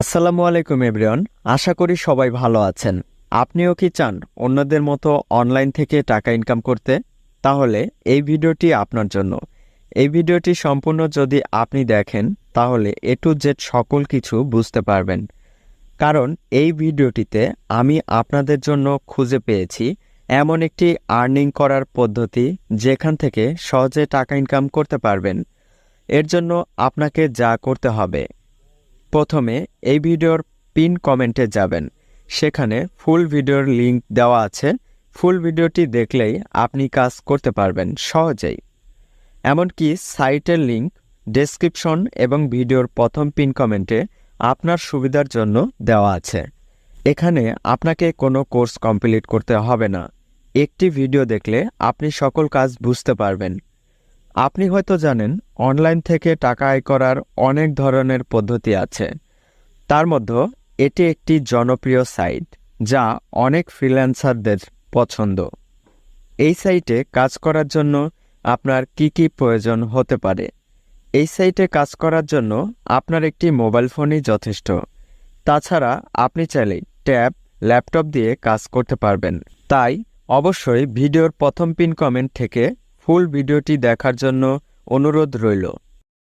আসসালামু আলাইকুম এভরিওয়ান। আশা করি সবাই ভালো আছেন। আপনিও কি চান অন্যদের মতো অনলাইন থেকে টাকা ইনকাম করতে? তাহলে এই ভিডিওটি আপনার জন্য। এই ভিডিওটি সম্পূর্ণ যদি আপনি দেখেন তাহলে এ টু জেড সকল কিছু বুঝতে পারবেন। কারণ এই ভিডিওটিতে আমি আপনাদের জন্য খুঁজে পেয়েছি এমন একটি আর্নিং করার পদ্ধতি যেখান থেকে সহজে টাকা ইনকাম করতে পারবেন। এর জন্য আপনাকে যা করতে হবে, প্রথমে এই ভিডিওর পিন কমেন্টে যাবেন। সেখানে ফুল ভিডিওর লিংক দেওয়া আছে। ফুল ভিডিওটি দেখলেই আপনি কাজ করতে পারবেন সহজেই। এমনকি সাইটের লিংক ডেসক্রিপশন এবং ভিডিওর প্রথম পিন কমেন্টে আপনার সুবিধার জন্য দেওয়া আছে। এখানে আপনাকে কোনো কোর্স কমপ্লিট করতে হবে না। একটি ভিডিও দেখলে আপনি সকল কাজ বুঝতে পারবেন। আপনি হয়তো জানেন অনলাইন থেকে টাকা আয় করার অনেক ধরনের পদ্ধতি আছে। তার মধ্যে এটি একটি জনপ্রিয় সাইট যা অনেক ফ্রিল্যান্সারদের পছন্দ। এই সাইটে কাজ করার জন্য আপনার কি কি প্রয়োজন হতে পারে? এই সাইটে কাজ করার জন্য আপনার একটি মোবাইল ফোনই যথেষ্ট। তাছাড়া আপনি চাইলে ট্যাব, ল্যাপটপ দিয়ে কাজ করতে পারবেন। তাই অবশ্যই ভিডিওর প্রথম পিন কমেন্ট থেকে ফুল ভিডিওটি দেখার জন্য অনুরোধ রইল।